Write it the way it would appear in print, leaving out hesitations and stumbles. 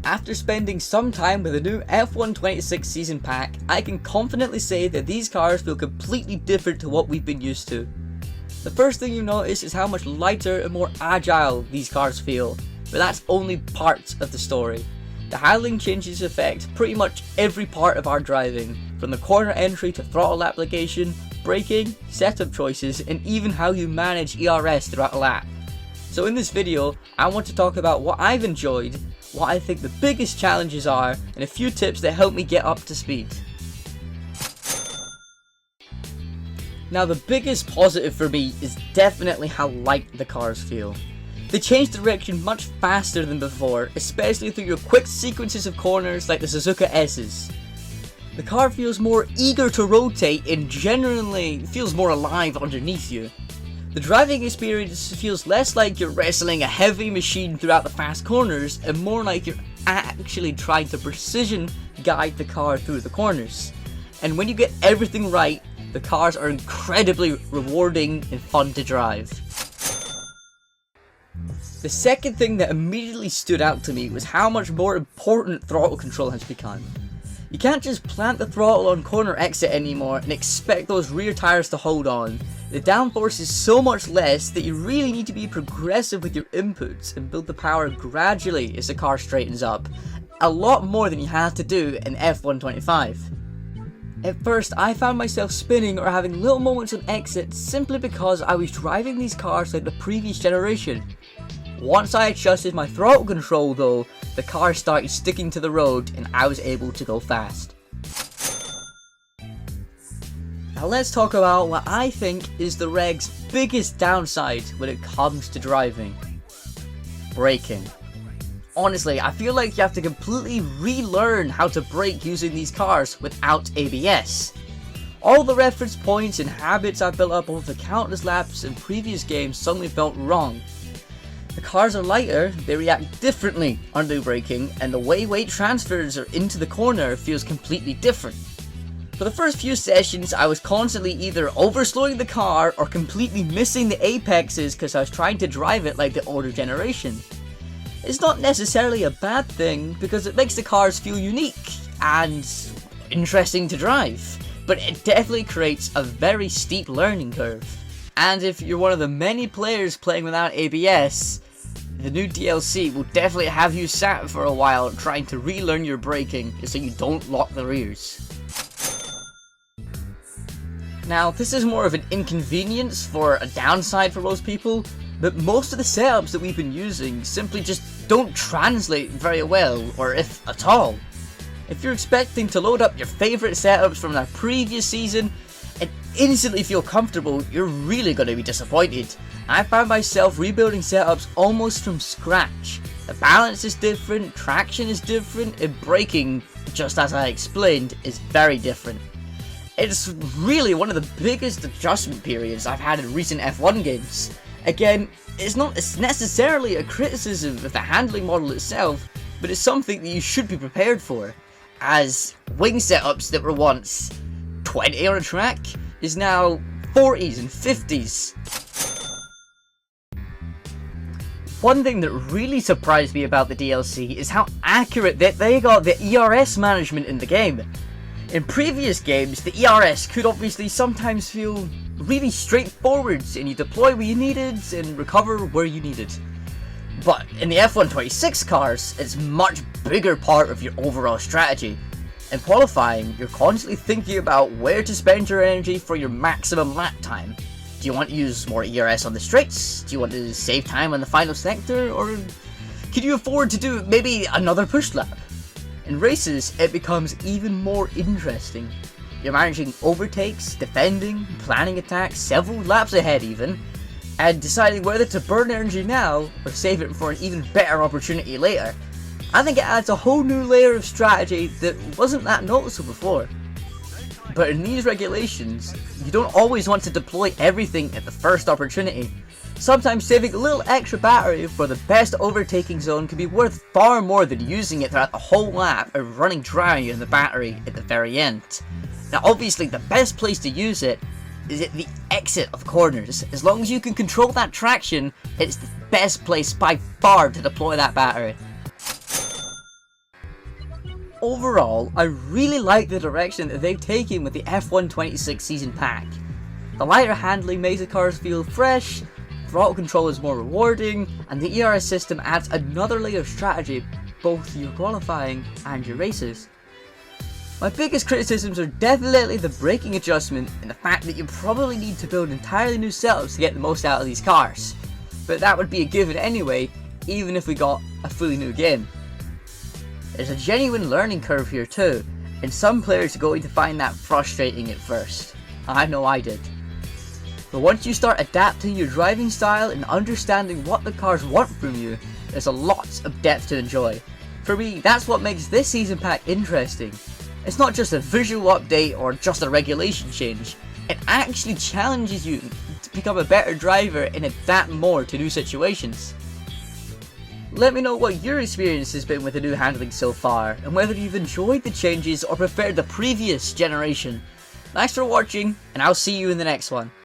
After spending some time with the new F1 26 season pack, I can confidently say that these cars feel completely different to what we've been used to. The first thing you notice is how much lighter and more agile these cars feel, but that's only part of the story. The handling changes affect pretty much every part of our driving, from the corner entry to throttle application, braking, setup choices, and even how you manage ERS throughout a lap. So in this video, I want to talk about what I've enjoyed, what I think the biggest challenges are, and a few tips that help me get up to speed. Now the biggest positive for me is definitely how light the cars feel. They change direction much faster than before, especially through your quick sequences of corners like the Suzuka S's. The car feels more eager to rotate and generally feels more alive underneath you. The driving experience feels less like you're wrestling a heavy machine throughout the fast corners and more like you're actually trying to precision guide the car through the corners. And when you get everything right, the cars are incredibly rewarding and fun to drive. The second thing that immediately stood out to me was how much more important throttle control has become. You can't just plant the throttle on corner exit anymore and expect those rear tires to hold on. The downforce is so much less that you really need to be progressive with your inputs and build the power gradually as the car straightens up. A lot more than you had to do in F1 25. At first, I found myself spinning or having little moments on exit simply because I was driving these cars like the previous generation. Once I adjusted my throttle control though, the car started sticking to the road and I was able to go fast. Now let's talk about what I think is the reg's biggest downside when it comes to driving. Braking. Honestly, I feel like you have to completely relearn how to brake using these cars without ABS. All the reference points and habits I've built up over the countless laps in previous games suddenly felt wrong. The cars are lighter, they react differently under braking, and the way weight transfers into the corner feels completely different. For the first few sessions, I was constantly either overslowing the car or completely missing the apexes because I was trying to drive it like the older generation. It's not necessarily a bad thing because it makes the cars feel unique and interesting to drive, but it definitely creates a very steep learning curve. And if you're one of the many players playing without ABS, the new DLC will definitely have you sat for a while trying to relearn your braking so you don't lock the rears. Now this is more of an inconvenience for a downside for most people, but most of the setups that we've been using simply just don't translate very well, or if at all. If you're expecting to load up your favorite setups from the previous season and instantly feel comfortable, you're really going to be disappointed. I found myself rebuilding setups almost from scratch. The balance is different, traction is different, and braking, just as I explained, is very different. It's really one of the biggest adjustment periods I've had in recent F1 games. Again, it's not necessarily a criticism of the handling model itself, but it's something that you should be prepared for, as wing setups that were once 20 on a track is now 40s and 50s. One thing that really surprised me about the DLC is how accurate that they got the ERS management in the game. In previous games, the ERS could obviously sometimes feel really straightforward and you deploy where you needed and recover where you needed. But in the F1 26 cars, it's a much bigger part of your overall strategy. In qualifying, you're constantly thinking about where to spend your energy for your maximum lap time. Do you want to use more ERS on the straights? Do you want to save time on the final sector? Or can you afford to do maybe another push lap? In races, it becomes even more interesting. You're managing overtakes, defending, planning attacks several laps ahead even, and deciding whether to burn energy now or save it for an even better opportunity later. I think it adds a whole new layer of strategy that wasn't that noticeable before. But in these regulations, you don't always want to deploy everything at the first opportunity. Sometimes saving a little extra battery for the best overtaking zone can be worth far more than using it throughout the whole lap and running dry in the battery at the very end. Now obviously the best place to use it is at the exit of corners. As long as you can control that traction, it's the best place by far to deploy that battery. overall, I really like the direction that they've taken with the F1 26 Season Pack. The lighter handling makes the cars feel fresh, throttle control is more rewarding, and the ERS system adds another layer of strategy both your qualifying and your races. My biggest criticisms are definitely the braking adjustment and the fact that you probably need to build entirely new setups to get the most out of these cars. But that would be a given anyway, even if we got a fully new game. There's a genuine learning curve here too, and some players are going to find that frustrating at first. I know I did. But once you start adapting your driving style and understanding what the cars want from you, there's a lot of depth to enjoy. For me, that's what makes this season pack interesting. It's not just a visual update or just a regulation change. It actually challenges you to become a better driver and adapt more to new situations. Let me know what your experience has been with the new handling so far, and whether you've enjoyed the changes or preferred the previous generation. Thanks for watching, and I'll see you in the next one.